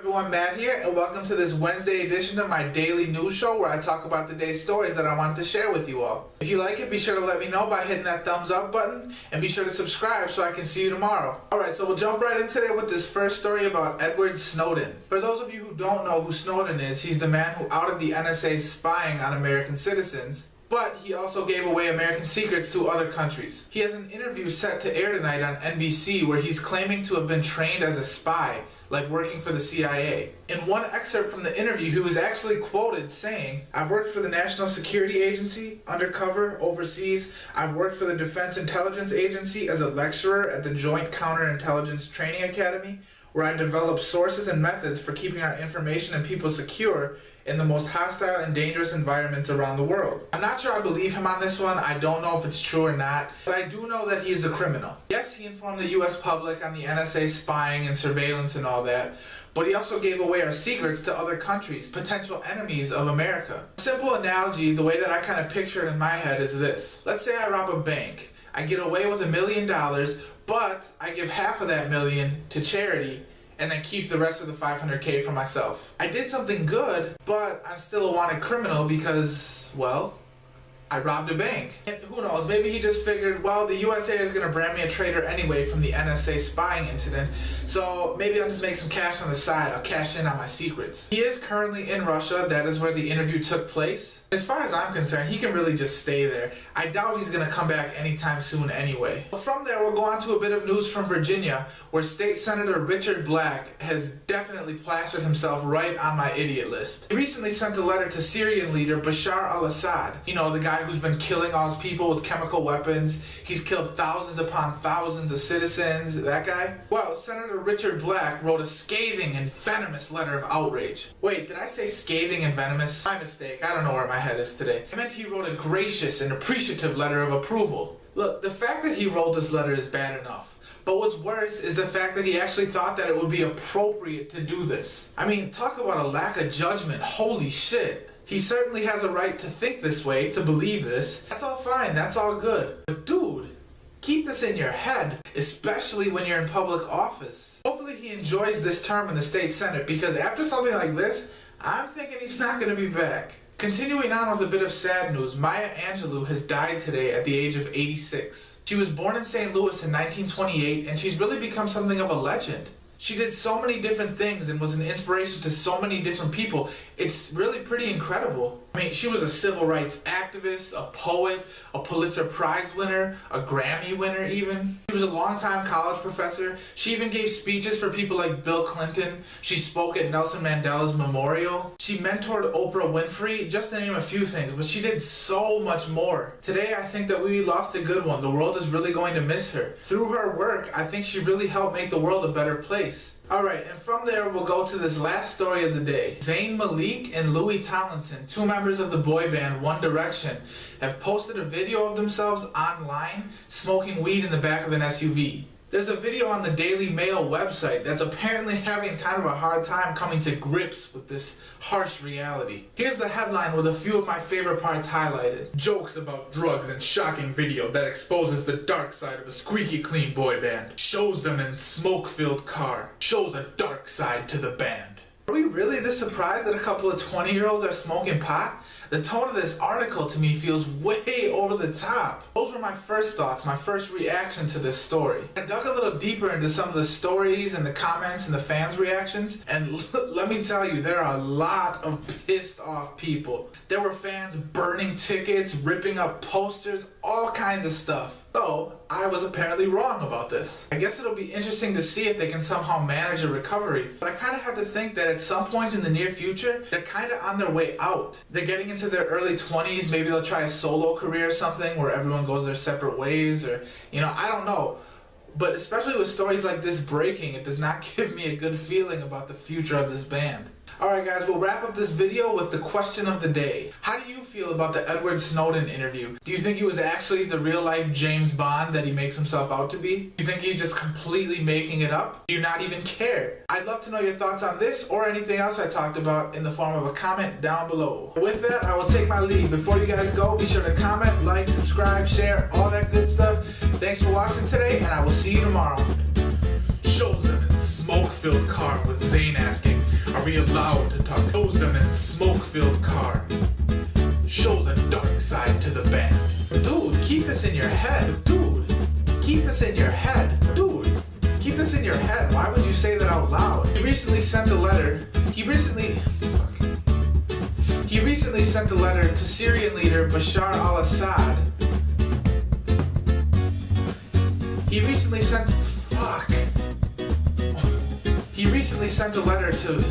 everyone, Matt here, and welcome to this Wednesday edition of my daily news show where I talk about the day's stories that I wanted to share with you all. If you like it, be sure to let me know by hitting that thumbs up button, and be sure to subscribe so I can see you tomorrow. Alright, so we'll jump right into it with this first story about Edward Snowden. For those of you who don't know who Snowden is, he's the man who outed the NSA spying on American citizens. But he also gave away American secrets to other countries. He has an interview set to air tonight on NBC where he's claiming to have been trained as a spy, like working for the CIA. In one excerpt from the interview, he was actually quoted saying, "I've worked for the National Security Agency, undercover, overseas. I've worked for the Defense Intelligence Agency as a lecturer at the Joint Counterintelligence Training Academy, where I developed sources and methods for keeping our information and people secure in the most hostile and dangerous environments around the world." I'm not sure I believe him on this one. I don't know if it's true or not, but I do know that he is a criminal. Yes, he informed the US public on the NSA spying and surveillance and all that, but he also gave away our secrets to other countries, potential enemies of America. A simple analogy, the way that I kind of picture it in my head is this. Let's say I rob a bank. I get away with $1 million, but I give half of that million to charity and then keep the rest of the $500K for myself. I did something good, but I'm still a wanted criminal because, well, I robbed a bank. And who knows, maybe he just figured, well, the USA is going to brand me a traitor anyway from the NSA spying incident, so maybe I'll just make some cash on the side. I'll cash in on my secrets. He is currently in Russia. That is where the interview took place. As far as I'm concerned, he can really just stay there. I doubt he's going to come back anytime soon anyway. From there, we'll go on to a bit of news from Virginia, where State Senator Richard Black has definitely plastered himself right on my idiot list. He recently sent a letter to Syrian leader Bashar Al-Assad. You know, the guy who's been killing all his people with chemical weapons. He's killed thousands upon thousands of citizens, that guy. Well, Senator Richard Black wrote a scathing and venomous letter of outrage. Wait, did I say scathing and venomous? My mistake. I don't know where my head is today. I meant he wrote a gracious and appreciative letter of approval. Look, the fact that he wrote this letter is bad enough. But what's worse is the fact that he actually thought that it would be appropriate to do this. I mean, talk about a lack of judgment. Holy shit. He certainly has a right to think this way, to believe this. That's all fine, that's all good. But dude, keep this in your head, especially when you're in public office. Hopefully he enjoys this term in the state senate, because after something like this, I'm thinking he's not going to be back. Continuing on with a bit of sad news, Maya Angelou has died today at the age of 86. She was born in St. Louis in 1928, and she's really become something of a legend. She did so many different things and was an inspiration to so many different people. It's really pretty incredible. I mean, she was a civil rights activist, a poet, a Pulitzer Prize winner, a Grammy winner even. She was a longtime college professor. She even gave speeches for people like Bill Clinton. She spoke at Nelson Mandela's memorial. She mentored Oprah Winfrey, just to name a few things, but she did so much more. Today, I think that we lost a good one. The world is really going to miss her. Through her work, I think she really helped make the world a better place. Alright, and from there we'll go to this last story of the day. Zayn Malik and Louis Tomlinson, two members of the boy band One Direction, have posted a video of themselves online smoking weed in the back of an SUV. There's a video on the Daily Mail website that's apparently having kind of a hard time coming to grips with this harsh reality. Here's the headline with a few of my favorite parts highlighted. Jokes about drugs and shocking video that exposes the dark side of a squeaky clean boy band. Shows them in smoke-filled car. Shows a dark side to the band. Are we really this surprised that a couple of 20-year-olds are smoking pot? The tone of this article to me feels way over the top. Those were my first thoughts, my first reaction to this story. I dug a little deeper into some of the stories and the comments and the fans' reactions, and let me tell you, there are a lot of pissed off people. There were fans burning tickets, ripping up posters, all kinds of stuff. So, I was apparently wrong about this. I guess it'll be interesting to see if they can somehow manage a recovery. But I kind of have to think that at some point in the near future, they're kind of on their way out. They're getting into their early 20s, maybe they'll try a solo career or something where everyone goes their separate ways, or, you know, I don't know. But especially with stories like this breaking, it does not give me a good feeling about the future of this band. Alright guys, we'll wrap up this video with the question of the day. How do you feel about the Edward Snowden interview? Do you think he was actually the real life James Bond that he makes himself out to be? Do you think he's just completely making it up? Do you not even care? I'd love to know your thoughts on this or anything else I talked about in the form of a comment down below. With that, I will take my leave. Before you guys go, be sure to comment, like, subscribe, share, all that good stuff. Thanks for watching today, and I will see you tomorrow. Shows them in smoke-filled car with Zayn asking, Are we allowed to talk? Shows them in smoke-filled car. Shows a dark side to the band. Dude, keep this in your head. Dude, keep this in your head. Dude, keep this in your head. Why would you say that out loud? He recently sent a letter. He recently sent a letter to Syrian leader Bashar al-Assad. He recently sent a letter to